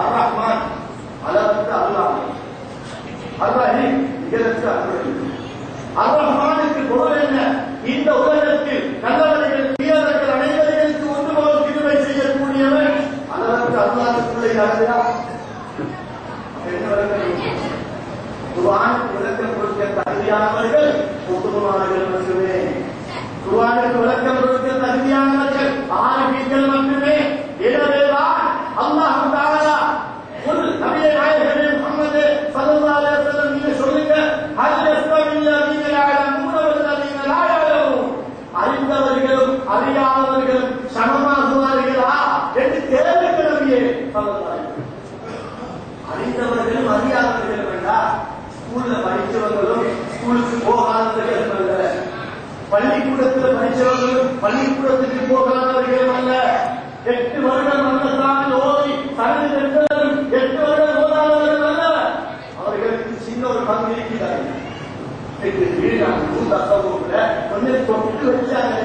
அர் ரஹ்மான் அளவுக்கு அல்லாஹ், அர் ரஹீம் இதற்கு அருள். அர் ரஹ்மானுக்கு பொருள் என்ன? இந்த உலகத்தில் நல்லவர்கள் தீயவர்கள் அனைவர்களுக்கு ஒன்று போல் கிருபை செய்யக்கூடியவன். அளவுக்கு அல்லாஹ்வுக்குள்ளே நடக்கிறார். குர்ஆனுக்கு விளக்கம் கொடுக்க தகுதியானவர்கள் முஸ்லிமானவர்கள் மட்டுமே. குர்ஆனுக்கு விளக்கம் கொடுக்க தகுதியானவர்கள் ஆலிம்கள் மட்டுமே. எனவேதான் அல்லாஹ் தஆலா நபியே நாயகமே முஹம்மது ஸல்லல்லாஹு அலைஹி வஸல்லம் நீங்க சொல்லுங்க, ஹல் யஸ்தவில் லதீன யஅலமூன வல்லதீன லா யஅலமூன், அறிந்தவர்களும் அறியாதவர்களும் சமமாகுவார்களா என்று கேளுங்க நபியே ஸல்லல்லாஹு அலைஹி வஸல்லம். அறிந்தவர்களும் அறியாதவர்களும் என்றால் ஸ்கூல்ல படிச்சவங்களும் ஸ்கூலுக்கு போகாதவர்களும் அல்ல, பள்ளிக்கூடத்தில் படிச்சவர்களும் பள்ளிக்கூடத்துக்கு போகாதவர்களும் அல்ல, 8 வருடம் மன்னசாமி ஓதி தனது பெற்றவரும் 8 வருடம் ஓதாதவர்கள் அல்ல. அவர்களுக்கு சின்ன ஒரு பங்கு இருக்கிறார்கள். கொஞ்சம் தொட்டு வச்சாங்க.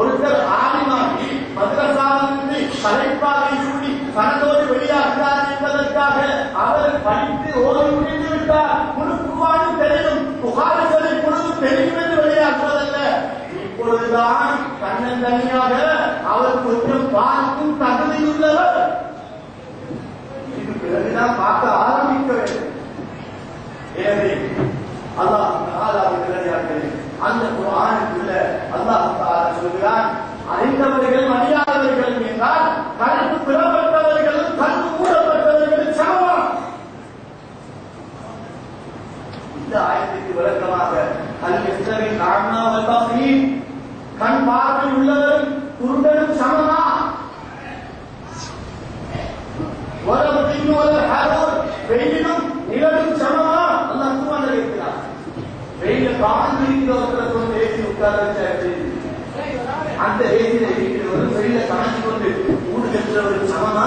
ஒருத்தர் ஆலிமாகி மதரசாவிலிருந்து தலைப்பாகை சூடி தனதோடு வெளியாகிறார் என்பதற்காக அவர் படித்து ஓடி முடிந்து விட்டார். முழு குர்ஆனும் தெரியும், புகாரி ஷரீஃப் முழுவதும் தெரியும் என்று வெளியாகுவதல்ல. இப்பொழுதுதான் தன்னந்தனியாக அவர் கொஞ்சம் பார்க்கும் தகுதியுள்ளவர். இது பிறகுதான் பார்க்க ஆரம்பிக்க வேண்டும். எனவே அல்லாஹ் தஆலாவின் அந்த குர்ஆனுக்குள்ள அல்லாஹ் தஆலா சொல்கிறான், அறிந்தவர்கள் அறியாதவர்கள் என்றால் கல்வி பிறப்பட்டவர்களும் கல்வி மூடப்பட்டவர்களும் சமம். இந்த ஆயத்துக்கு விளக்கமாக அல்-யஸ்தவி அஅமா வல் பஸீர், கண் பார்வை உள்ளவரும் குருடனும் சமமா? வெயிலும் நிழலும் சமமா? அல்லாஹ் குர்ஆனில் இருக்கிறார். வெயில காந்து இருக்கிறவர்களை கொண்டு ஏசி உட்கார வச்சு அந்த ஏசியில இருக்கிறவரும் வெயில காஞ்சி கொண்டு ஊடு கட்டுறவர்கள் சமமா?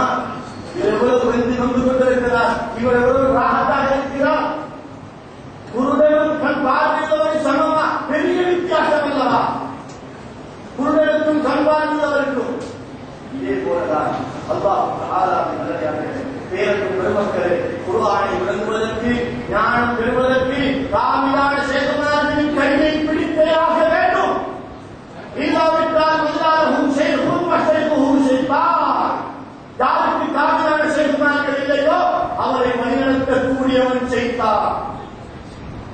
இவர் எவ்வளவு குறைந்து கொண்டு கொண்டிருக்கிறார், இவர் எவ்வளவு ராகத்தாக இருக்கிறார். குருடனும் கண் பார்வையுள்ளவரும் சமமா? பெரிய வித்தியாசம் அல்லவா? குருடனுக்கும் கண் பார்வையுள்ளவருக்கும். இதே போலதான் அல்லாஹ் தஆலாவின் நல்லடியார்களே, பேரக்கும் பெருமக்களே, குர்ஆனை விளங்குவதற்கு ஞானம் பெறுவதற்கு காமிலான ஷேகுமார்களின் கையை பிடித்தே ஆக வேண்டும். இல்லாவிட்டால் இல்லாதஹும் ஷைஹும் வஷைஹும் ஷைத்தான். யாருக்கு காமிலான ஷேகுமார்கள் இல்லையோ அவரை வழிநடத்தக்கூடியவன் ஷைத்தான்.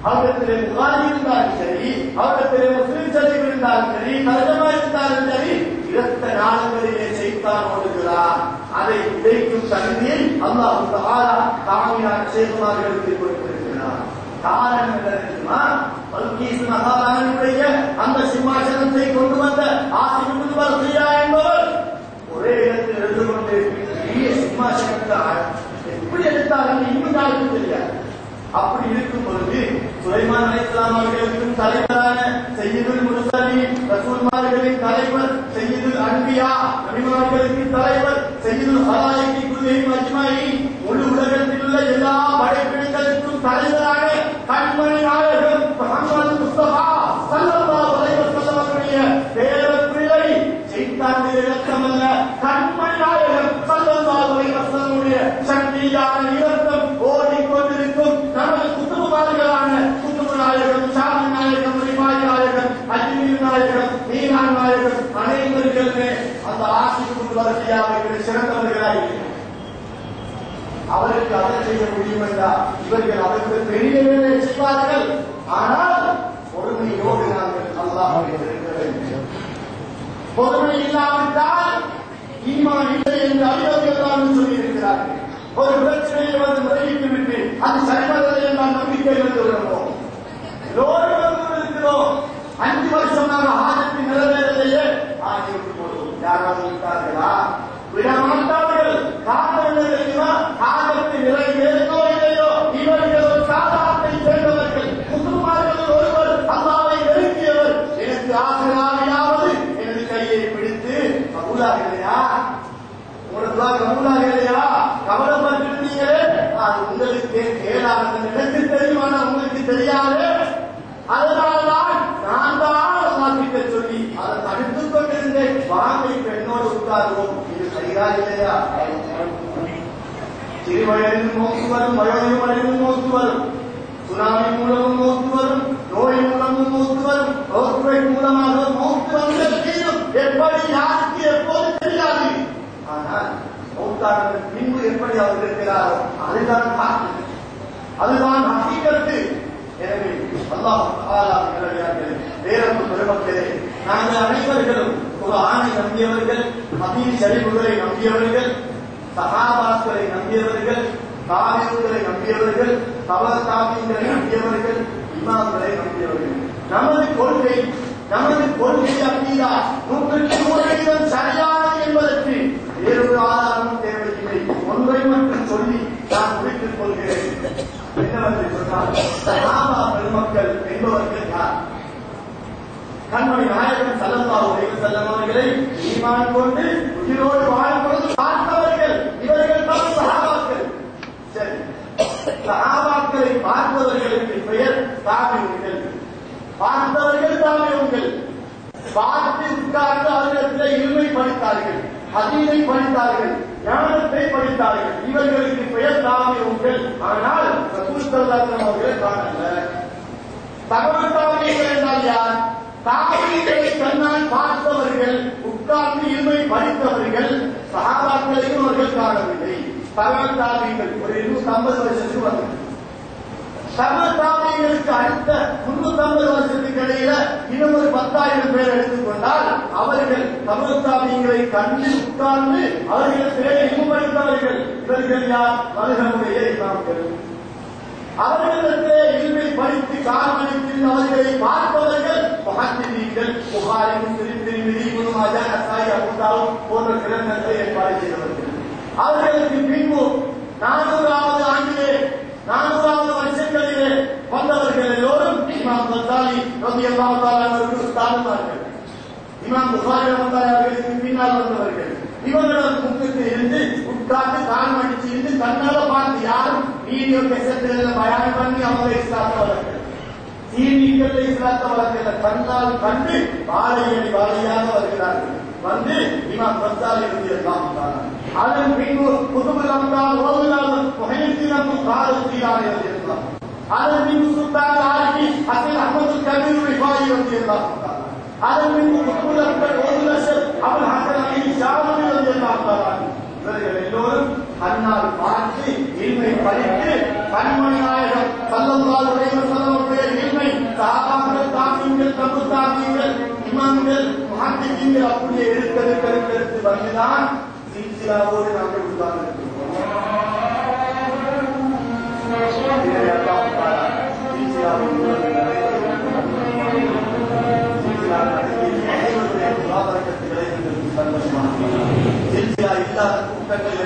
அவரிடத்திலே புகாரி இருந்தாலும் சரி, அவரிடத்திலே முஸ்லிம் ஷரீஃப் இருந்தாலும் சரி, தர்ஜமா இருந்தாலும் சரி, இரத்த நாளங்களிலே ஷைத்தான் ஓடுகிறார். அதை உடைக்கும் தகுதியை அல்லாஹ் தஆலா காமிலான ஷேகுமார்களுக்கு கொடுத்திருக்கிறார். காரணம் என்ன தெரியுமா? பல்கீஸ் மகாராணியுடைய அந்த சிம்மாசனத்தை கொண்டு வந்த ஆசிம் இப்னு பர்கியா என்பவர் ஒரே இடத்தில் இருந்து கொண்டு பெரிய சிம்மாசனத்தை எப்படி எடுத்தார்கள் இன்னும் யாருக்கும் தெரியாது. அப்படி இருக்கும் பொழுது சுலைமான் அலைஹிஸ்ஸலாம் அவர்களுக்கும் தலைவரான சய்யிதுல் முர்சலீன், ரசூல்மார்களின் தலைவர் சய்யிதுல் அன்பியா, நபிமார்களுக்கு தலைவர் சய்யிதுல் ஹலாயிகி குல்லிஹிம் அஜ்மஈன், முழு உலகத்தில் உள்ள எல்லா படைப்பினங்களுக்கும் தலைவரான கண்மணி நாயகம் முஹம்மது முஸ்தபா ஸல்லல்லாஹு அலைஹி வஸல்லம் அவருடைய பேரப்பிள்ளை ஷைத்தானுடைய இரத்தமல்ல, கண்மணி நாயகம் ஸல்லல்லாஹு அலைஹி வஸல்லமுடைய சக்தியான இரத்தம் ஓடிக்கொண்டிருக்கும் நமது குத்துபுமார்களான குத்துபு நாயகம், ஷாமி நாயகம், ரிபாய் நாயகம், அஜ்மீர் நாயகம், மீனான் நாயகம் அனைவர்களுமே அந்த ஆசிக்கு முன்வரத்தையாக சிறந்தவர்களாக அவருக்கு அதை செய்ய முடியும் என்றால் இவர்கள் அதற்கு பெரிய வேலை செய்வார்கள். ஆனால் பொறுமையோடு நாங்கள் அல்லாஹ்வை இருக்க வேண்டும். பொறுமை இல்லாவிட்டால் ஈமான் இல்லை என்று அறிவர்கள் சொல்லியிருக்கிறார்கள். ஒரு பிரச்சனையை வந்து முறையிட்டு விட்டு அது சரிவதில்லை என்றால் நம்பிக்கை வந்து விடுவோம். எல்லோரும் இருக்கிறோம், 5 வருஷமாக ஆஜத்தை நிறைவேறலையே ஆகிவிட்டு போடுவோம். யாராவது இருக்கார்களா? விடமாட்டார்கள். காரணம் என்ன தெரியுமா? ஆஜத்தை நிறைவேறோ இல்லையோ இவர்கள் ஒரு சாதாரணத்தை சேர்ந்தவர்கள். முஸ்லிம்மார்கள் ஒருவர் அல்லாஹ்வை வெறுக்கியவர். எனக்கு ஆசையாவது எனது கையை பிடித்து கபூலாகலையா, உங்களுக்கு கபூலாகலையா கவலைப்பட்டிருந்தீங்களே, அது உங்களுக்கு கேளாக எனக்கு தெரியுமா, உங்களுக்கு தெரியாது. அதனால்தான் நான் தான் அல்லாஹ்கிட்ட சொல்லி அதை தடுத்துக் கொண்டிருந்தேன். வாங்கை பெண்ணோடு உட்காருவோம். இது சரியா இல்லையா? சிறுவயதில் மௌத்து வரும், வயோதிகம் மௌத்து வரும், சுனாமி மூலமும் மௌத்து வரும், நோய் மூலமும் மௌத்து வரும், ரோத்துவை மூலமாக மௌத்து வந்து தீரும். எப்படி யாருக்கு எப்போது தெரியாது. ஆனால் மௌத்தான பின்பு எப்படி அவர் இருக்கிறாரோ அதுதான் காற்று, அதுதான் ஹகீகத்து. எனவே அல்லாஹ் தஆலா நல்லடியார்களே, வேறொரு பெருமக்களே, நாங்கள் அனைவர்களும் ஒரு ஆணை நம்பியவர்கள், ஹதீஸ் ஷரீஃப்களை நம்பியவர்கள், சஹாபாக்களை நம்பியவர்கள், தாபிஈன்களை நம்பியவர்கள், தபர் தாபிஈன்களை நம்பியவர்கள், இமாம்களை நம்பியவர்கள். நமது கொள்கை அக்கீதா 100% சரியானது என்பதற்கு வேறொரு ஆதாரமும் தேவையில்லை. ஒன்றை மட்டும் சொல்லி நான் முடித்துக் கொள்கிறேன். என்னவென்று சொன்னால், சஹாபா பெருமக்கள் என்பவர்கள் யார்? கண்மணி நாயகம் ஸல்லல்லாஹு அலைஹி வஸல்லம் அவர்களை ஈமான் கொண்டு உயிரோடு வாழும் பொழுது பார்த்தவர்கள் இவர்கள் தான் சஹாபாக்கள். சரி, சஹாபாக்களை பார்த்தவர்களுக்கு பெயர் தாபிஈன்கள். பார்த்தவர்கள் தாபிஈன்கள். பார்த்து உட்கார்ந்து அவர்களிடத்தில் இல்மை படித்தார்கள், ஹதீஸை படித்தார்கள், ஞானத்தை படித்தார்கள். இவர்களுக்கு பெயர் தாபிஈன்கள். ஆனால் ரசூல் ஸல்லல்லாஹு அலைஹி வஸல்லம் அவர்களை காணல. தகவல் தாபிஈன்கள் என்றால் யார்? தாபிஈன்களை கண்ணால் பார்த்தவர்கள், உட்கார்ந்து இல்மை படித்தவர்கள். சஹாபாக்களையும் அவர்கள் காணவில்லை. தகவல் தாபிஈன்கள் ஒரு 250 வருஷத்துக்கு வந்தது. தகவல் தாபிஈன்களுக்கு அடுத்த 350 வருஷத்துக்கு இடையில இன்னும் ஒரு 10,000 பேர் எடுத்துக்கொண்டால் அவர்கள் தகவல் தாபிஈன்களை கண்டு உட்கார்ந்து அவர்களிடத்திலே இல்மு படித்தவர்கள். இவர்கள் யார்? மதுஹபுடைய இமாம்கள். அவர்களிடத்திலே இல்மை படித்து கால்மணித்து அவர்களை பார்ப்பவர்கள் முஹத்திதீன்கள். புகாரி, முஸ்லிம், திர்மிதி, இப்னு மாஜா, நசாயி, அபூ தாவூத் போன்ற கிரந்தங்களை ஏற்பாடு செய்தவர்கள். அவர்களுக்கு பின்பு 400வது ஆண்டிலே 400வது வருஷங்களிலே வந்தவர்கள் எல்லோரும் இமாம் கஸ்ஸாலி ரலியல்லாஹு தஆலா அவர்களுக்கு உஸ்தாதுமார்கள். இமாம் புகாரி ரலியல்லாஹு அவர்களுக்கு பின்னால் வந்தவர்கள். இவர்களோட முன்னுக்கு இருந்து உட்கார்ந்து கால் மடிச்சு இருந்து கண்ணால பார்த்து யாரும் வீடியோ கேசட்டுகளில் பயான் பண்ணி அவங்க இஸ்லாத்தை வளர்க்க, சீனிகளை இஸ்லாத்தை வளர்க்க கண்ணால் கண்டு வாழையாக வருகிறார்கள். வந்து இமாம் கஸ்ஸாலி ரலியல்லாஹு தஆலா அதன் பின்பு குதுபுல் அம்தால் ஓதுலால் முஹையீன் அப்துல் காதிர் ஜீலானி ரலியல்லாஹு அதன் பின்பு சுல்தான் ஆலிமி ஹசன் அஹ்மதுல் கபீர் ரிஃபாயி ரலியல்லாஹு தஆலா அதன் பின்பு குதுபுல் அக்பர் ஓதுலால் அபுல் ஹசன் அலி ஷாமி ரலியல்லாஹு தஆலா. இவர்கள் எல்லோரும் கண்ணால் பார்த்து இல்மை படித்து கண்மணி நாயகம் ஸல்லல்லாஹு அலைஹி வஸல்லம் அவர்கள் இல்மை சஹாபாக்கள், தாபிஈன்கள், தபு தாபிஈன்கள், இமாம்கள், முஹத்திதீன்கள் அப்படியே எடுத்து வந்துதான் சில்சிலாவோடு நாங்கள் உட்கார்ந்து இல்லாத கூட்டங்கள்